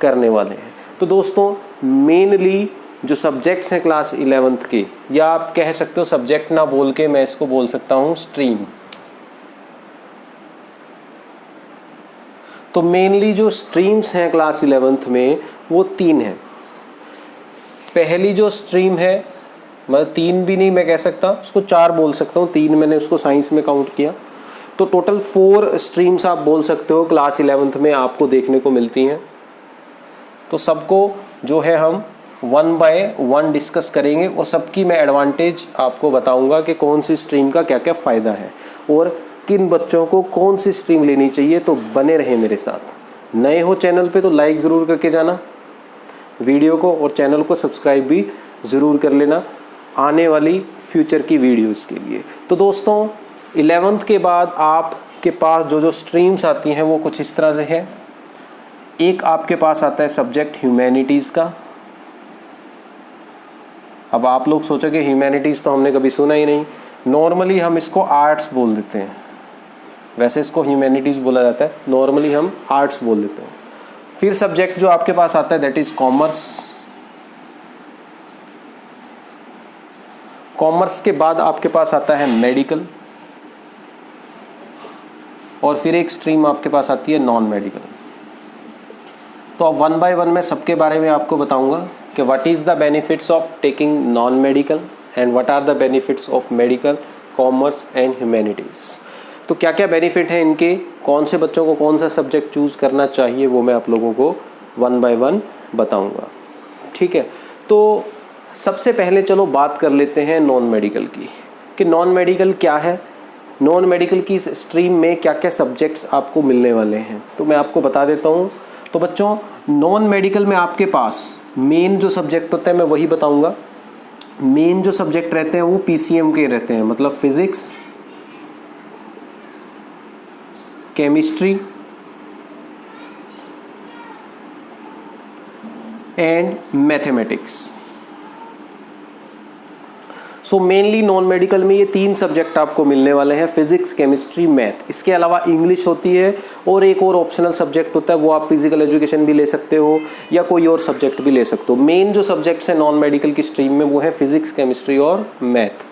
करने वाले हैं। तो दोस्तों मेनली जो सब्जेक्ट्स हैं क्लास 11th के, या आप कह सकते हो सब्जेक्ट ना बोल के मैं इसको बोल सकता हूँ स्ट्रीम। तो मेनली जो स्ट्रीम्स हैं क्लास 11th में वो 3 हैं। पहली जो स्ट्रीम है, मतलब 3 भी नहीं मैं कह सकता, उसको 4 बोल सकता हूँ, 3 मैंने उसको साइंस में काउंट किया, तो टोटल 4 स्ट्रीम्स आप बोल सकते हो क्लास 11th में आपको देखने को मिलती हैं। तो सबको जो है हम 1 बाय 1 डिस्कस करेंगे और सबकी मैं एडवांटेज आपको बताऊंगा कि कौन सी स्ट्रीम का क्या क्या फ़ायदा है और किन बच्चों को कौन सी स्ट्रीम लेनी चाहिए। तो बने रहे मेरे साथ। नए हो चैनल पे तो लाइक ज़रूर करके जाना वीडियो को, और चैनल को सब्सक्राइब भी ज़रूर कर लेना आने वाली फ्यूचर की वीडियोस के लिए। तो दोस्तों 11th के बाद आपके पास जो जो स्ट्रीम्स आती हैं वो कुछ इस तरह से है। एक आपके पास आता है सब्जेक्ट ह्यूमैनिटीज़ का। अब आप लोग सोचोगे ह्यूमैनिटीज़ तो हमने कभी सुना ही नहीं, नॉर्मली हम इसको आर्ट्स बोल देते हैं, वैसे इसको ह्यूमैनिटीज़ बोला जाता है, नॉर्मली हम आर्ट्स बोल देते हैं। फिर सब्जेक्ट जो आपके पास आता है दैट इज़ कॉमर्स। कॉमर्स के बाद आपके पास आता है मेडिकल, और फिर एक स्ट्रीम आपके पास आती है नॉन मेडिकल। तो अब 1 बाय 1 मैं सबके बारे में आपको बताऊंगा कि what is the benefits of taking non medical and what are the benefits of medical, commerce and humanities. तो क्या क्या बेनिफिट हैं इनके, कौन से बच्चों को कौन सा सब्जेक्ट चूज़ करना चाहिए, वो मैं आप लोगों को 1 बाय 1 बताऊंगा। ठीक है, तो सबसे पहले चलो बात कर लेते हैं नॉन मेडिकल की, कि नॉन मेडिकल क्या है, नॉन मेडिकल की स्ट्रीम में क्या क्या सब्जेक्ट्स आपको मिलने वाले हैं। तो मैं आपको बता देता हूँ। तो बच्चों नॉन मेडिकल में आपके पास मेन जो सब्जेक्ट होता है मैं वही बताऊँगा। मेन जो सब्जेक्ट रहते हैं वो PCM के रहते हैं, मतलब physics, chemistry and mathematics. So mainly non medical में ये 3 सब्जेक्ट आपको मिलने वाले हैं, फिजिक्स, केमिस्ट्री, मैथ। इसके अलावा इंग्लिश होती है और एक और ऑप्शनल सब्जेक्ट होता है, वो आप फिजिकल एजुकेशन भी ले सकते हो या कोई और सब्जेक्ट भी ले सकते हो। मेन जो सब्जेक्ट्स हैं नॉन मेडिकल की स्ट्रीम में वो है फिजिक्स, केमिस्ट्री और मैथ।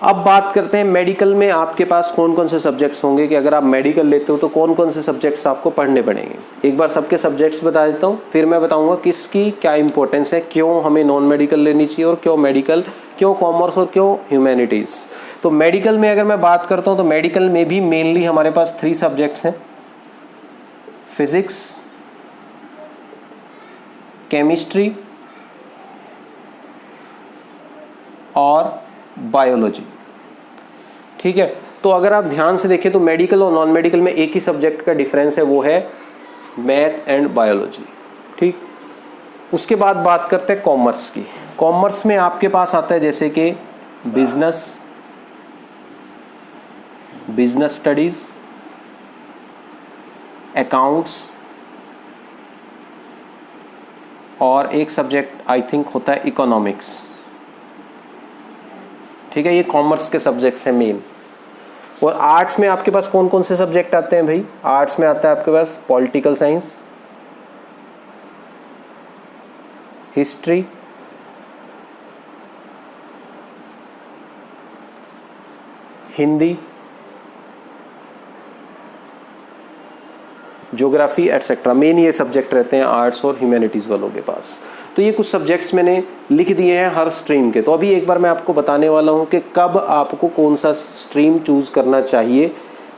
अब बात करते हैं मेडिकल में आपके पास कौन कौन से सब्जेक्ट्स होंगे, कि अगर आप मेडिकल लेते हो तो कौन कौन से सब्जेक्ट्स आपको पढ़ने पड़ेंगे। एक बार सबके सब्जेक्ट्स बता देता हूँ, फिर मैं बताऊँगा किसकी क्या इंपॉर्टेंस है, क्यों हमें नॉन मेडिकल लेनी चाहिए और क्यों मेडिकल, क्यों कॉमर्स और क्यों ह्यूमैनिटीज़। तो मेडिकल में अगर मैं बात करता हूँ तो मेडिकल में भी मेनली हमारे पास 3 सब्जेक्ट्स हैं, फिजिक्स, केमिस्ट्री और बायोलॉजी। ठीक है, तो अगर आप ध्यान से देखें तो मेडिकल और नॉन मेडिकल में एक ही सब्जेक्ट का डिफरेंस है, वो है मैथ एंड बायोलॉजी। ठीक, उसके बाद बात करते हैं कॉमर्स की। कॉमर्स में आपके पास आता है जैसे कि बिजनेस स्टडीज, अकाउंट्स, और एक सब्जेक्ट आई थिंक होता है इकोनॉमिक्स। ठीक है, ये कॉमर्स के सब्जेक्ट्स हैं मेन। और आर्ट्स में आपके पास कौन कौन से सब्जेक्ट आते हैं भाई, आर्ट्स में आता है आपके पास political science, history, Hindi, geography etcetera. Main ये सब्जेक्ट रहते हैं आर्ट्स और ह्यूमैनिटीज़ वालों के पास। तो ये कुछ सब्जेक्ट्स मैंने लिख दिए हैं हर स्ट्रीम के। तो अभी एक बार मैं आपको बताने वाला हूँ कि कब आपको कौन सा स्ट्रीम चूज़ करना चाहिए,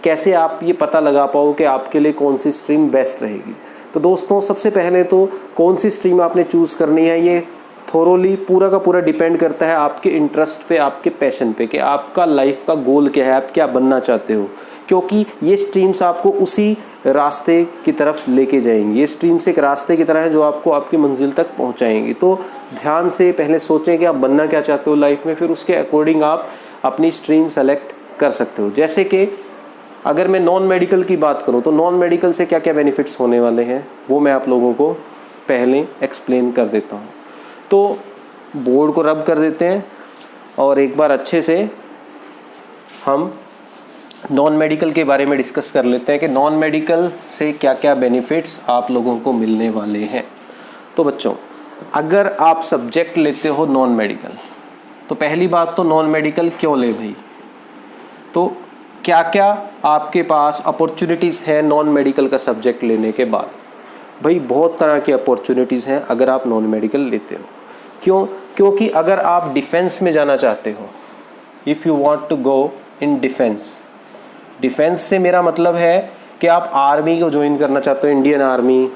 कैसे आप ये पता लगा पाओ कि आपके लिए कौन सी स्ट्रीम बेस्ट रहेगी। तो दोस्तों सबसे पहले तो कौन सी स्ट्रीम आपने चूज़ करनी है ये थोरोली पूरा का पूरा डिपेंड करता है आपके इंटरेस्ट पे, आपके पैशन पे, कि आपका लाइफ का गोल क्या है, आप क्या बनना चाहते हो। क्योंकि ये स्ट्रीम्स आपको उसी रास्ते की तरफ लेके जाएंगी। ये स्ट्रीम्स एक रास्ते की तरह है जो आपको आपकी मंजिल तक पहुंचाएंगी। तो ध्यान से पहले सोचें कि आप बनना क्या चाहते हो लाइफ में, फिर उसके अकॉर्डिंग आप अपनी स्ट्रीम सेलेक्ट कर सकते हो। जैसे कि अगर मैं नॉन मेडिकल की बात करूं तो नॉन मेडिकल से क्या क्या बेनिफिट्स होने वाले हैं वो मैं आप लोगों को पहले एक्सप्लेन कर देता हूं। तो बोर्ड को रब कर देते हैं और एक बार अच्छे से हम नॉन मेडिकल के बारे में डिस्कस कर लेते हैं कि नॉन मेडिकल से क्या क्या बेनिफिट्स आप लोगों को मिलने वाले हैं। तो बच्चों, अगर आप सब्जेक्ट लेते हो नॉन मेडिकल, तो पहली बात तो नॉन मेडिकल क्यों ले भाई, तो क्या क्या आपके पास अपॉर्चुनिटीज़ हैं नॉन मेडिकल का सब्जेक्ट लेने के बाद। भाई बहुत तरह की अपॉर्चुनिटीज़ हैं अगर आप नॉन मेडिकल लेते हो। क्योंकि अगर आप डिफेंस में जाना चाहते हो, if you want to go in defence से मेरा मतलब है कि आप आर्मी को ज्वाइन करना चाहते हो, इंडियन आर्मी,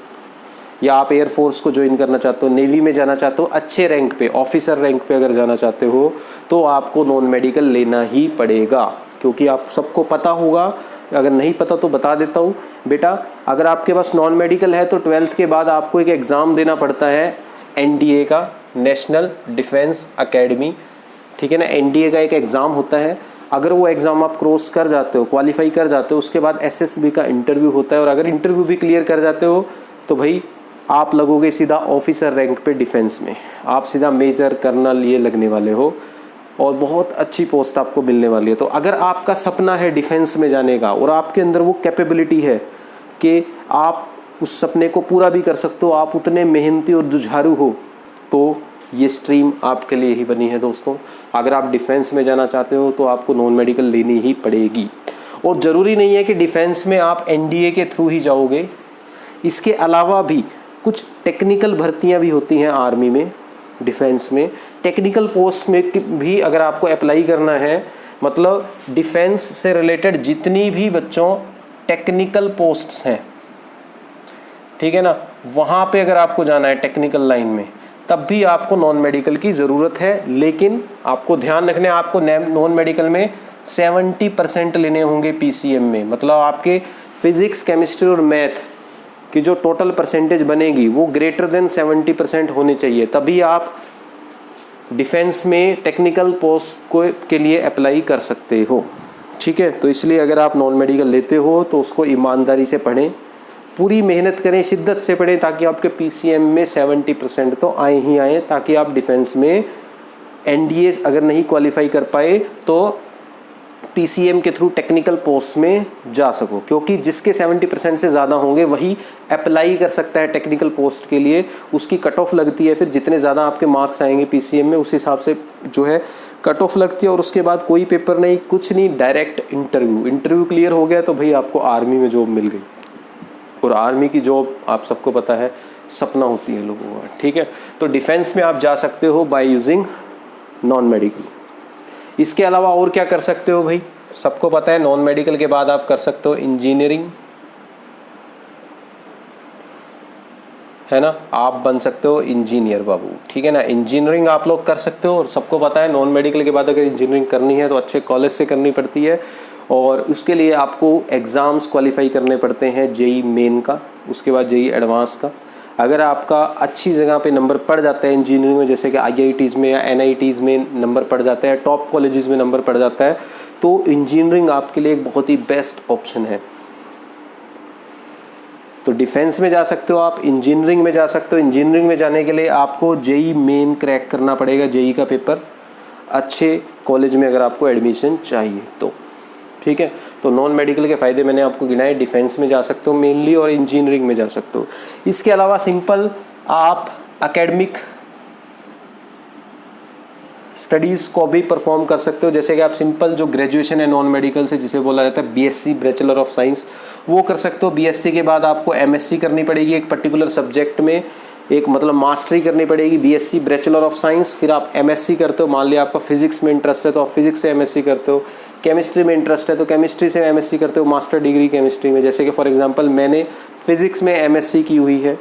या आप एयरफोर्स को ज्वाइन करना चाहते हो, नेवी में जाना चाहते हो, अच्छे रैंक पे, ऑफिसर रैंक पे अगर जाना चाहते हो तो आपको नॉन मेडिकल लेना ही पड़ेगा। क्योंकि आप सबको पता होगा, अगर नहीं पता तो बता देता हूँ बेटा, अगर आपके पास नॉन मेडिकल है तो 12th के बाद आपको एक एग्ज़ाम देना पड़ता है NDA का, नेशनल डिफेंस एकेडमी, ठीक है ना। NDA का एक एग्ज़ाम होता है, अगर वो एग्ज़ाम आप क्रॉस कर जाते हो, क्वालिफाई कर जाते हो, उसके बाद SSB का इंटरव्यू होता है, और अगर इंटरव्यू भी क्लियर कर जाते हो तो भाई आप लगोगे सीधा ऑफिसर रैंक पे डिफेंस में, आप सीधा मेजर कर्नल ये लगने वाले हो, और बहुत अच्छी पोस्ट आपको मिलने वाली है। तो अगर आपका सपना है डिफेंस में जाने का और आपके अंदर वो कैपेबिलिटी है कि आप उस सपने को पूरा भी कर सकते हो, आप उतने मेहनती और जुझारू हो, तो ये स्ट्रीम आपके लिए ही बनी है दोस्तों। अगर आप डिफेंस में जाना चाहते हो तो आपको नॉन मेडिकल लेनी ही पड़ेगी। और ज़रूरी नहीं है कि डिफेंस में आप NDA के थ्रू ही जाओगे, इसके अलावा भी कुछ टेक्निकल भर्तियां भी होती हैं आर्मी में, डिफेंस में टेक्निकल पोस्ट में भी अगर आपको अप्लाई करना है, मतलब डिफेंस से रिलेटेड जितनी भी बच्चों टेक्निकल पोस्ट्स हैं, ठीक है ना, वहाँ पे अगर आपको जाना है टेक्निकल लाइन में, तब भी आपको नॉन मेडिकल की ज़रूरत है। लेकिन आपको ध्यान रखना है, आपको नॉन मेडिकल में 70% लेने होंगे PCM में, मतलब आपके फिजिक्स, केमिस्ट्री और मैथ की जो टोटल परसेंटेज बनेगी वो ग्रेटर देन 70% होनी चाहिए, तभी आप डिफेंस में टेक्निकल पोस्ट के लिए अप्लाई कर सकते हो, ठीक है। तो इसलिए अगर आप नॉन मेडिकल लेते हो तो उसको ईमानदारी से पढ़ें, पूरी मेहनत करें, शिद्दत से पढ़ें, ताकि आपके PCM में 70% तो आए ही आए, ताकि आप डिफेंस में NDA अगर नहीं क्वालिफाई कर पाए तो PCM के थ्रू टेक्निकल पोस्ट में जा सको। क्योंकि जिसके 70% से ज़्यादा होंगे वही अप्लाई कर सकता है टेक्निकल पोस्ट के लिए, उसकी कट ऑफ लगती है, फिर जितने ज़्यादा आपके मार्क्स आएंगे PCM में उस हिसाब से जो है कट ऑफ लगती है, और उसके बाद कोई पेपर नहीं, कुछ नहीं, डायरेक्ट इंटरव्यू क्लियर हो गया तो भाई आपको आर्मी में जॉब मिल गई। और आर्मी की जॉब आप सबको पता है सपना होती है लोगों का, ठीक है। तो डिफेंस में आप जा सकते हो बाय यूजिंग नॉन मेडिकल। इसके अलावा और क्या कर सकते हो भाई, सबको पता है नॉन मेडिकल के बाद आप कर सकते हो इंजीनियरिंग, है ना, आप बन सकते हो इंजीनियर बाबू, ठीक है ना। इंजीनियरिंग आप लोग कर सकते हो, और सबको पता है नॉन मेडिकल के बाद अगर इंजीनियरिंग करनी है तो अच्छे कॉलेज से करनी पड़ती है, और उसके लिए आपको एग्ज़ाम्स क्वालिफाई करने पड़ते हैं, JEE मेन का, उसके बाद JEE एडवांस का। अगर आपका अच्छी जगह पे नंबर पड़ जाता है इंजीनियरिंग में, जैसे कि IITs में या NITs में नंबर पड़ जाता है, टॉप कॉलेजेस में नंबर पड़ जाता है, तो इंजीनियरिंग आपके लिए एक बहुत ही बेस्ट ऑप्शन है। तो डिफेंस में जा सकते हो आप, इंजीनियरिंग में जा सकते हो। इंजीनियरिंग में जाने के लिए आपको JEE मेन क्रैक करना पड़ेगा, JEE का पेपर, अच्छे कॉलेज में अगर आपको एडमिशन चाहिए तो, ठीक है। तो नॉन मेडिकल के फ़ायदे मैंने आपको गिनाए, डिफेंस में जा सकते हो मेनली, और इंजीनियरिंग में जा सकते हो। इसके अलावा सिंपल आप एकेडमिक स्टडीज़ को भी परफॉर्म कर सकते हो, जैसे कि आप सिंपल जो ग्रेजुएशन है नॉन मेडिकल से, जिसे बोला जाता है BSc बैचलर ऑफ साइंस, वो कर सकते हो। BSc के बाद आपको MSc करनी पड़ेगी एक पर्टिकुलर सब्जेक्ट में, एक मतलब मास्टरी करनी पड़ेगी, BSc बैचलर ऑफ साइंस, फिर आप MSc करते हो। मान लिया आपका फिजिक्स में इंटरेस्ट है तो आप फिजिक्स से MSc करते हो, केमिस्ट्री में इंटरेस्ट है तो केमिस्ट्री से MSc करते हो, मास्टर डिग्री केमिस्ट्री में। जैसे कि फॉर एग्जांपल मैंने फिजिक्स में MSc की हुई है,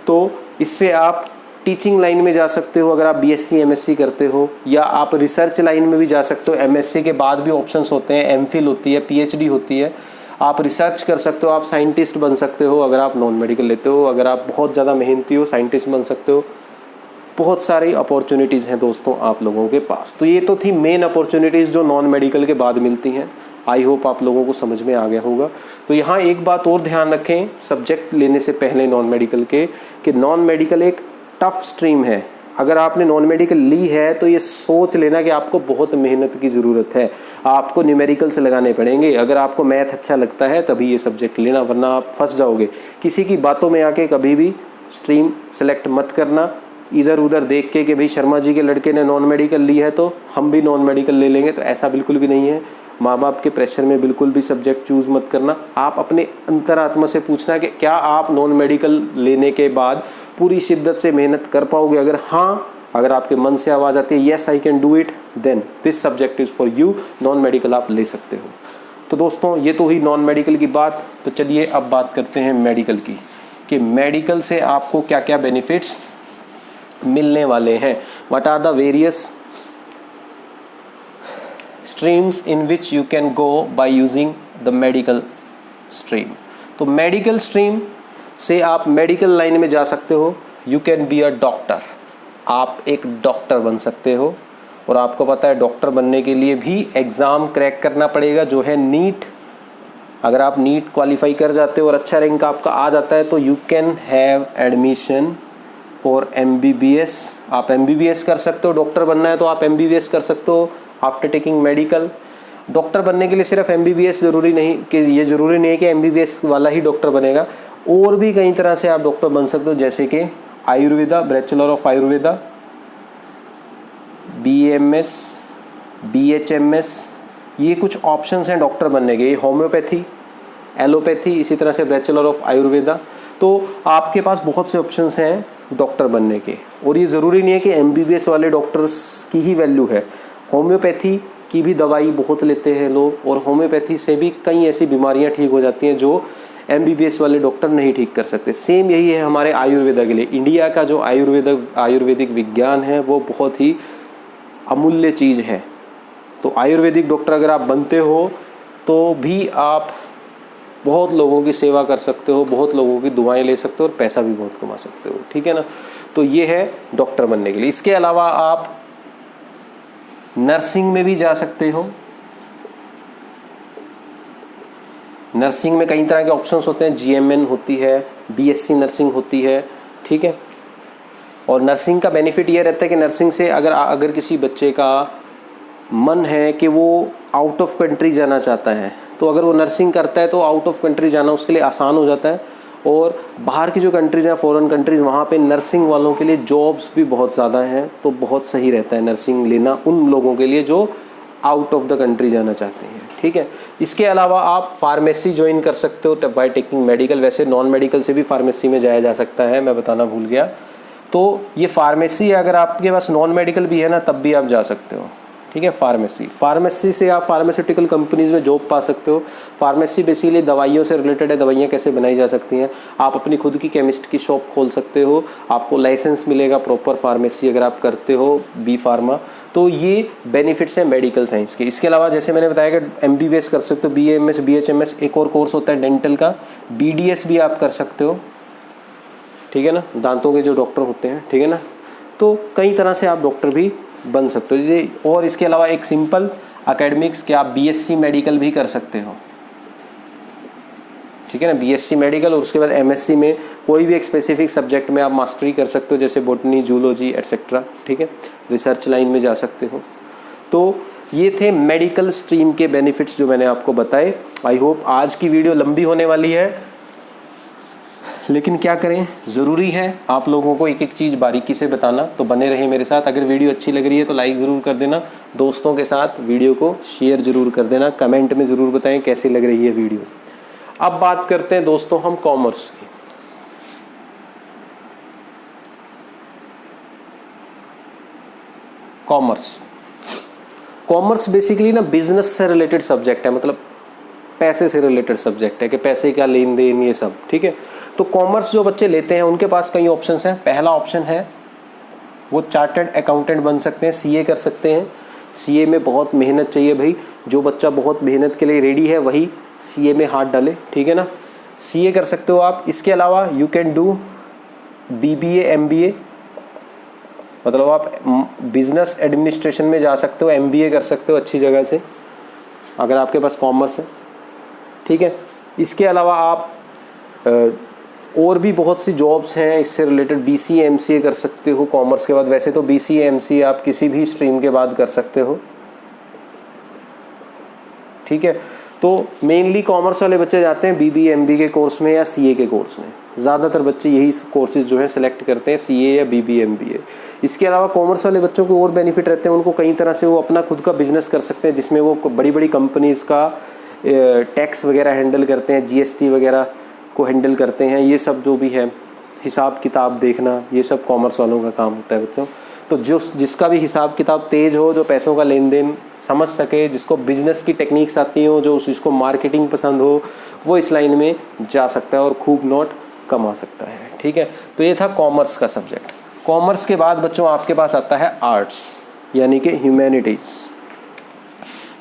तो इससे आप टीचिंग लाइन में जा सकते हो अगर आप BSc MSc करते हो, या आप रिसर्च लाइन में भी जा सकते हो। MSc के बाद भी ऑप्शंस होते हैं, MPhil होती है, PhD होती है, आप रिसर्च कर सकते हो, आप साइंटिस्ट बन सकते हो अगर आप नॉन मेडिकल लेते हो। अगर आप बहुत ज़्यादा मेहनती हो, साइंटिस्ट बन सकते हो। बहुत सारी अपॉर्चुनिटीज़ हैं दोस्तों आप लोगों के पास। तो ये तो थी मेन अपॉर्चुनिटीज़ जो नॉन मेडिकल के बाद मिलती हैं। आई होप आप लोगों को समझ में आ गया होगा। तो यहाँ एक बात और ध्यान रखें सब्जेक्ट लेने से पहले नॉन मेडिकल के, कि नॉन मेडिकल एक टफ स्ट्रीम है, अगर आपने नॉन मेडिकल ली है तो ये सोच लेना कि आपको बहुत मेहनत की ज़रूरत है, आपको न्यूमेरिकल्स लगाने पड़ेंगे। अगर आपको मैथ अच्छा लगता है तभी ये सब्जेक्ट लेना, वरना आप फंस जाओगे। किसी की बातों में आके कभी भी स्ट्रीम सेलेक्ट मत करना, इधर उधर देख के कि भाई शर्मा जी के लड़के ने नॉन मेडिकल ली है तो हम भी नॉन मेडिकल ले लेंगे, तो ऐसा बिल्कुल भी नहीं है। माँ बाप के प्रेशर में बिल्कुल भी सब्जेक्ट चूज़ मत करना। आप अपने अंतरात्मा से पूछना कि क्या आप नॉन मेडिकल लेने के बाद पूरी शिद्दत से मेहनत कर पाओगे। अगर हाँ, अगर आपके मन से आवाज़ आती है yes I can do it, then this subject is for you, non medical आप ले सकते हो। तो दोस्तों ये तो हुई नॉन मेडिकल की बात। तो चलिए अब बात करते हैं मेडिकल की, कि मेडिकल से आपको क्या क्या बेनिफिट्स मिलने वाले हैं। What are the various streams in which you can go by using the medical stream. तो मेडिकल स्ट्रीम से आप मेडिकल लाइन में जा सकते हो। You can be a doctor, आप एक डॉक्टर बन सकते हो। और आपको पता है डॉक्टर बनने के लिए भी एग्ज़ाम क्रैक करना पड़ेगा, जो है नीट। अगर आप नीट क्वालिफाई कर जाते हो और अच्छा रैंक आपका आ जाता है तो you can have admission for MBBS। आप MBBS कर सकते हो। डॉक्टर बनना है तो आप MBBS कर सकते हो आफ्टर टेकिंग मेडिकल। डॉक्टर बनने के लिए सिर्फ MBBS ज़रूरी नहीं, कि ये ज़रूरी नहीं है कि MBBS वाला ही डॉक्टर बनेगा, और भी कई तरह से आप डॉक्टर बन सकते हो, जैसे कि Ayurveda, bachelor of Ayurveda, BAMS, BHMS, ये कुछ ऑप्शंस हैं डॉक्टर बनने के। होम्योपैथी, एलोपैथी, इसी तरह से बैचलर ऑफ आयुर्वेदा। तो आपके पास बहुत से ऑप्शंस हैं डॉक्टर बनने के, और ये ज़रूरी नहीं है कि MBBS वाले डॉक्टर्स की ही वैल्यू है। होम्योपैथी की भी दवाई बहुत लेते हैं लोग, और होम्योपैथी से भी कई ऐसी बीमारियां ठीक हो जाती हैं जो MBBS वाले डॉक्टर नहीं ठीक कर सकते। सेम यही है हमारे आयुर्वेदा के लिए। इंडिया का जो आयुर्वेदिक विज्ञान है वो बहुत ही अमूल्य चीज़ है। तो आयुर्वेदिक डॉक्टर अगर आप बनते हो तो भी आप बहुत लोगों की सेवा कर सकते हो, बहुत लोगों की दुआएं ले सकते हो और पैसा भी बहुत कमा सकते हो, ठीक है ना। तो ये है डॉक्टर बनने के लिए। इसके अलावा आप नर्सिंग में भी जा सकते हो। नर्सिंग में कई तरह के ऑप्शंस होते हैं। GMN होती है, BSc नर्सिंग होती है, ठीक है। और नर्सिंग का बेनिफिट ये रहता है कि नर्सिंग से अगर किसी बच्चे का मन है कि वो आउट ऑफ कंट्री जाना चाहता है, तो अगर वो नर्सिंग करता है तो आउट ऑफ कंट्री जाना उसके लिए आसान हो जाता है। और बाहर की जो कंट्रीज़ हैं, फॉरेन कंट्रीज़, वहाँ पे नर्सिंग वालों के लिए जॉब्स भी बहुत ज़्यादा हैं, तो बहुत सही रहता है नर्सिंग लेना उन लोगों के लिए जो आउट ऑफ द कंट्री जाना चाहते हैं, ठीक है। इसके अलावा आप फार्मेसी ज्वाइन कर सकते हो बाय टेकिंग मेडिकल। वैसे नॉन मेडिकल से भी फार्मेसी में जाया जा सकता है, मैं बताना भूल गया। तो ये फार्मेसी अगर आपके पास नॉन मेडिकल भी है ना, तब भी आप जा सकते हो, ठीक है। फार्मेसी से आप फार्मास्यूटिकल कंपनीज़ में जॉब पा सकते हो। फार्मेसी बेसिकली दवाइयों से रिलेटेड है, दवाइयाँ कैसे बनाई जा सकती हैं। आप अपनी खुद की केमिस्ट की शॉप खोल सकते हो, आपको लाइसेंस मिलेगा प्रॉपर फार्मेसी अगर आप करते हो बी फार्मा। तो ये बेनिफिट्स हैं मेडिकल साइंस के। इसके अलावा जैसे मैंने बताया कि MBBS कर सकते हो, BAMS, BHMS, एक और कोर्स होता है डेंटल का, BDS भी आप कर सकते हो, ठीक है ना, दांतों के जो डॉक्टर होते हैं, ठीक है ना। तो कई तरह से आप डॉक्टर भी बन सकते हो ये। और इसके अलावा एक सिंपल एकेडमिक्स कि आप BSc मेडिकल भी कर सकते हो, ठीक है ना। BSc मेडिकल, और उसके बाद MSc में कोई भी एक स्पेसिफिक सब्जेक्ट में आप मास्टरी कर सकते हो, जैसे बॉटनी, जूलॉजी एट्सेट्रा, ठीक है। रिसर्च लाइन में जा सकते हो। तो ये थे मेडिकल स्ट्रीम के बेनिफिट्स जो मैंने आपको बताए। आई होप आज की वीडियो लंबी होने वाली है, लेकिन क्या करें, ज़रूरी है आप लोगों को एक एक चीज़ बारीकी से बताना। तो बने रहे मेरे साथ। अगर वीडियो अच्छी लग रही है तो लाइक ज़रूर कर देना, दोस्तों के साथ वीडियो को शेयर ज़रूर कर देना, कमेंट में ज़रूर बताएं कैसी लग रही है वीडियो। अब बात करते हैं दोस्तों हम कॉमर्स की। कॉमर्स बेसिकली ना बिजनेस से रिलेटेड सब्जेक्ट है, मतलब पैसे से रिलेटेड सब्जेक्ट है कि पैसे का लेन देन ये सब, ठीक है। तो कॉमर्स जो बच्चे लेते हैं उनके पास कई ऑप्शंस हैं। पहला ऑप्शन है वो चार्टर्ड अकाउंटेंट बन सकते हैं, CA कर सकते हैं। CA में बहुत मेहनत चाहिए भाई, जो बच्चा बहुत मेहनत के लिए रेडी है वही CA में हाथ डाले, ठीक है ना। CA कर सकते हो आप। इसके अलावा you can do BBA MBA, मतलब आप बिजनेस एडमिनिस्ट्रेशन में जा सकते हो, MBA कर सकते हो अच्छी जगह से अगर आपके पास कॉमर्स है, ठीक है। इसके अलावा आप और भी बहुत सी जॉब्स हैं इससे रिलेटेड। BCA MCA कर सकते हो कॉमर्स के बाद। वैसे तो BCA MCA आप किसी भी स्ट्रीम के बाद कर सकते हो, ठीक है। तो मेनली कॉमर्स वाले बच्चे जाते हैं BBA MBA के कोर्स में या CA के कोर्स में। ज़्यादातर बच्चे यही कोर्सेज जो है सिलेक्ट करते हैं, CA या BBA MBA। इसके अलावा कॉमर्स वाले बच्चों को और बेनिफिट रहते हैं, उनको कई तरह से वो अपना खुद का बिजनेस कर सकते हैं, जिसमें वो बड़ी बड़ी कंपनीज़ का टैक्स वगैरह हैंडल करते हैं, GST वगैरह को हैंडल करते हैं। ये सब जो भी है हिसाब किताब देखना, ये सब कॉमर्स वालों का काम होता है बच्चों। तो जिसका भी हिसाब किताब तेज़ हो, जो पैसों का लेन देन समझ सके, जिसको बिजनेस की टेक्निक्स आती हो, जिसको मार्केटिंग पसंद हो, वो इस लाइन में जा सकता है और खूब नोट कमा सकता है, ठीक है। तो ये था कॉमर्स का सब्जेक्ट। कॉमर्स के बाद बच्चों आपके पास आता है आर्ट्स यानी कि ह्यूमैनिटीज़।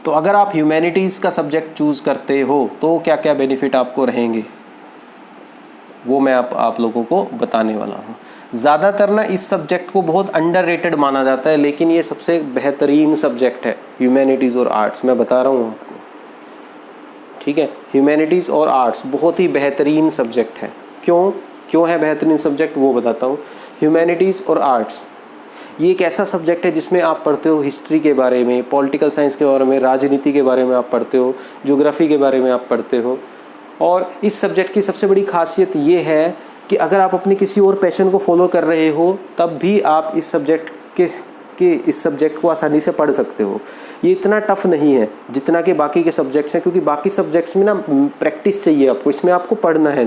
तो अगर आप ह्यूमैनिटीज़ का सब्जेक्ट चूज़ करते हो तो क्या क्या बेनिफिट आपको रहेंगे वो मैं आप लोगों को बताने वाला हूँ। ज़्यादातर ना इस सब्जेक्ट को बहुत अंडररेटेड माना जाता है, लेकिन ये सबसे बेहतरीन सब्जेक्ट है ह्यूमैनिटीज़ और आर्ट्स। मैं बता रहा हूँ आपको, ठीक है। ह्यूमैनिटीज़ और आर्ट्स बहुत ही बेहतरीन सब्जेक्ट है। क्यों है बेहतरीन सब्जेक्ट वो बताता हूँ। ह्यूमैनिटीज़ और आर्ट्स ये एक ऐसा सब्जेक्ट है जिसमें आप पढ़ते हो हिस्ट्री के बारे में, पॉलिटिकल साइंस के बारे में, राजनीति के बारे में आप पढ़ते हो, ज्योग्राफी के बारे में आप पढ़ते हो। और इस सब्जेक्ट की सबसे बड़ी खासियत ये है कि अगर आप अपने किसी और पैशन को फॉलो कर रहे हो तब भी आप इस सब्जेक्ट को आसानी से पढ़ सकते हो। ये इतना टफ नहीं है जितना कि बाकी के सब्जेक्ट्स हैं, क्योंकि बाकी सब्जेक्ट्स में ना प्रैक्टिस चाहिए आपको, इसमें आपको पढ़ना है।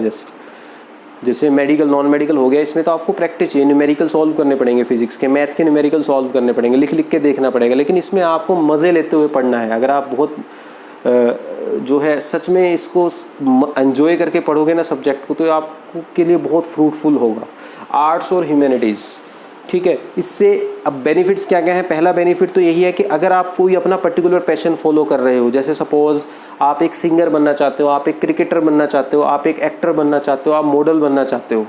जैसे मेडिकल नॉन मेडिकल हो गया, इसमें तो आपको प्रैक्टिस चाहिए, न्यूमेरिकल सॉल्व करने पड़ेंगे, फिजिक्स के मैथ के न्यूमेरिकल सॉल्व करने पड़ेंगे, लिख के देखना पड़ेगा। लेकिन इसमें आपको मज़े लेते हुए पढ़ना है। अगर आप बहुत जो है सच में इसको एंजॉय करके पढ़ोगे ना सब्जेक्ट को, तो आपको के लिए बहुत फ्रूटफुल होगा। आर्ट्स और ह्यूमैनिटीज़, ठीक है। इससे अब बेनिफिट्स क्या क्या हैं। पहला बेनिफिट तो यही है कि अगर आप कोई अपना पर्टिकुलर पैशन फॉलो कर रहे हो, जैसे सपोज़ आप एक सिंगर बनना चाहते हो, आप एक क्रिकेटर बनना चाहते हो, आप एक एक्टर बनना चाहते हो, आप मॉडल बनना चाहते हो,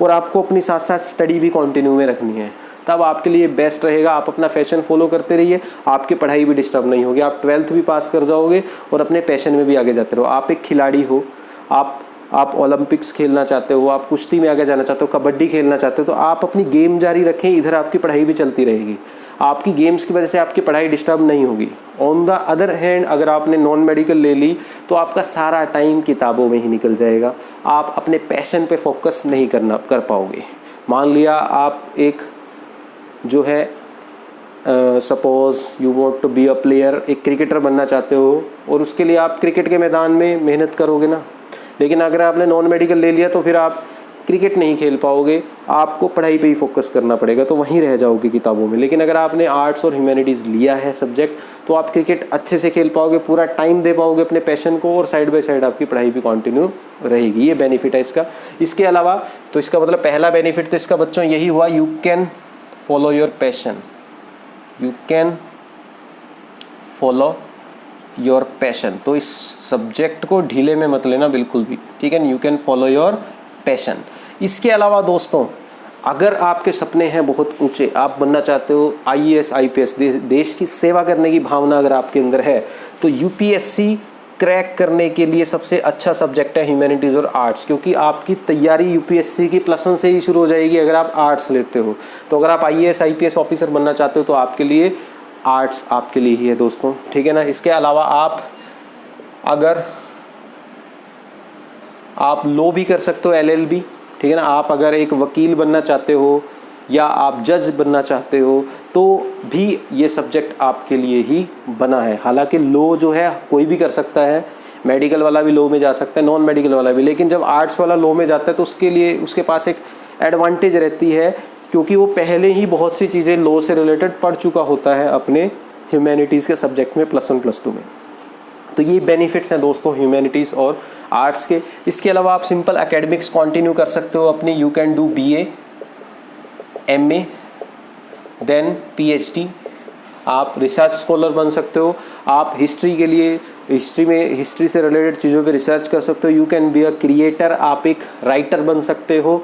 और आपको अपनी साथ साथ स्टडी भी कंटिन्यू में रखनी है, तब आपके लिए बेस्ट रहेगा आप अपना पैशन फॉलो करते रहिए। आपकी पढ़ाई भी डिस्टर्ब नहीं होगी, आप 12th भी पास कर जाओगे और अपने पैशन में भी आगे जाते रहो। आप एक खिलाड़ी हो, आप ओलंपिक्स खेलना चाहते हो, आप कुश्ती में आगे जाना चाहते हो, कबड्डी खेलना चाहते हो, तो आप अपनी गेम जारी रखें, इधर आपकी पढ़ाई भी चलती रहेगी। आपकी गेम्स की वजह से आपकी पढ़ाई डिस्टर्ब नहीं होगी। ऑन द अदर हैंड अगर आपने नॉन मेडिकल ले ली तो आपका सारा टाइम किताबों में ही निकल जाएगा, आप अपने पैशन पे फोकस नहीं कर पाओगे। मान लिया आप एक जो है suppose you want to be a player, एक क्रिकेटर बनना चाहते हो, और उसके लिए आप क्रिकेट के मैदान में मेहनत करोगे ना। लेकिन अगर आपने नॉन मेडिकल ले लिया तो फिर आप क्रिकेट नहीं खेल पाओगे, आपको पढ़ाई पे ही फोकस करना पड़ेगा, तो वहीं रह जाओगे किताबों में। लेकिन अगर आपने आर्ट्स और ह्यूमैनिटीज़ लिया है सब्जेक्ट, तो आप क्रिकेट अच्छे से खेल पाओगे, पूरा टाइम दे पाओगे अपने पैशन को, और साइड बाय साइड आपकी पढ़ाई भी कंटिन्यू रहेगी। ये बेनिफिट है इसका। इसके अलावा तो इसका मतलब पहला बेनिफिट तो इसका बच्चों यही हुआ, you can follow your passion, you can follow your passion. तो इस सब्जेक्ट को ढीले में मत लेना बिल्कुल भी, ठीक है। You can follow your passion. इसके अलावा दोस्तों अगर आपके सपने हैं बहुत ऊंचे, आप बनना चाहते हो IAS IPS, देश की सेवा करने की भावना अगर आपके अंदर है, तो UPSC क्रैक करने के लिए सबसे अच्छा सब्जेक्ट है ह्यूमैनिटीज़ और आर्ट्स, क्योंकि आपकी तैयारी UPSC की +1 से ही शुरू हो जाएगी अगर आप आर्ट्स लेते हो। तो अगर आप IAS IPS ऑफिसर बनना चाहते हो तो आपके लिए आर्ट्स आपके लिए ही है दोस्तों, ठीक है ना। इसके अलावा अगर आप लो भी कर सकते हो, LLB, ठीक है ना। आप अगर एक वकील बनना चाहते हो या आप जज बनना चाहते हो तो भी ये सब्जेक्ट आपके लिए ही बना है। हालांकि लो जो है कोई भी कर सकता है, मेडिकल वाला भी लो में जा सकता है, नॉन मेडिकल वाला भी, लेकिन जब आर्ट्स वाला लो में जाता है तो उसके लिए उसके पास एक एडवांटेज रहती है, क्योंकि वो पहले ही बहुत सी चीज़ें लो से रिलेटेड पढ़ चुका होता है अपने ह्यूमैनिटीज़ के सब्जेक्ट में +1 +2 में। तो ये बेनिफिट्स हैं दोस्तों ह्यूमैनिटीज़ और आर्ट्स के। इसके अलावा आप सिंपल एकेडमिक्स कंटिन्यू कर सकते हो अपनी, you can do BA MA then PhD, आप रिसर्च स्कॉलर बन सकते हो। आप हिस्ट्री के लिए हिस्ट्री से रिलेटेड चीज़ों पे रिसर्च कर सकते हो। You can be a creator, आप एक राइटर बन सकते हो,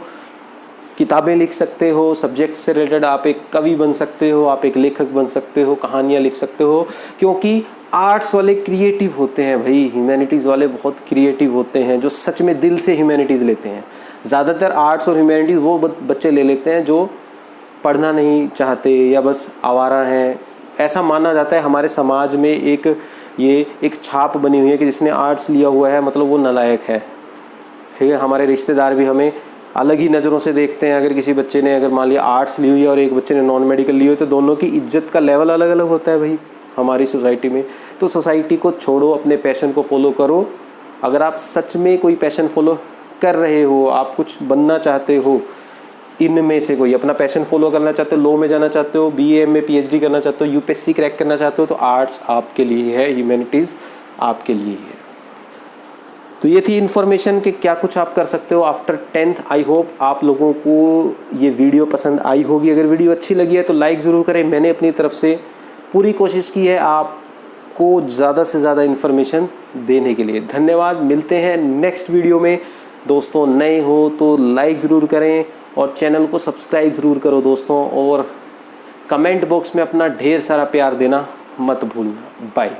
किताबें लिख सकते हो, सब्जेक्ट से रिलेटेड आप एक कवि बन सकते हो, आप एक लेखक बन सकते हो, कहानियाँ लिख सकते हो, क्योंकि आर्ट्स वाले क्रिएटिव होते हैं भाई, ह्यूमैनिटीज़ वाले बहुत क्रिएटिव होते हैं, जो सच में दिल से ह्यूमैनिटीज़ लेते हैं। ज़्यादातर आर्ट्स और ह्यूमैनिटीज़ वो बच्चे ले लेते हैं जो पढ़ना नहीं चाहते या बस आवारा हैं। ऐसा माना जाता है हमारे समाज में, एक छाप बनी हुई है कि जिसने आर्ट्स लिया हुआ है मतलब वो नालायक है। ठीक है, हमारे रिश्तेदार भी हमें अलग ही नज़रों से देखते हैं। अगर किसी बच्चे ने अगर मान लिया आर्ट्स ली हुई है और एक बच्चे ने नॉन मेडिकल ली हुई है तो दोनों की इज्जत का लेवल अलग अलग होता है भाई हमारी सोसाइटी में। तो सोसाइटी को छोड़ो, अपने पैशन को फॉलो करो। अगर आप सच में कोई पैशन फॉलो कर रहे हो, आप कुछ बनना चाहते हो, इनमें से कोई अपना पैशन फॉलो करना चाहते हो, लॉ में जाना चाहते हो, BA में PhD करना चाहते हो, UPSC क्रैक करना चाहते हो, तो आर्ट्स आपके लिए है, ह्यूमैनिटीज़ आपके लिए है। तो ये थी इन्फॉर्मेशन कि क्या कुछ आप कर सकते हो आफ्टर 10th। आई होप आप लोगों को ये वीडियो पसंद आई होगी। अगर वीडियो अच्छी लगी है तो लाइक ज़रूर करें। मैंने अपनी तरफ से पूरी कोशिश की है आपको ज़्यादा से ज़्यादा इन्फॉर्मेशन देने के लिए। धन्यवाद। मिलते हैं नेक्स्ट वीडियो में। दोस्तों नए हो तो लाइक ज़रूर करें और चैनल को सब्सक्राइब ज़रूर करो दोस्तों, और कमेंट बॉक्स में अपना ढेर सारा प्यार देना मत भूलना। बाय।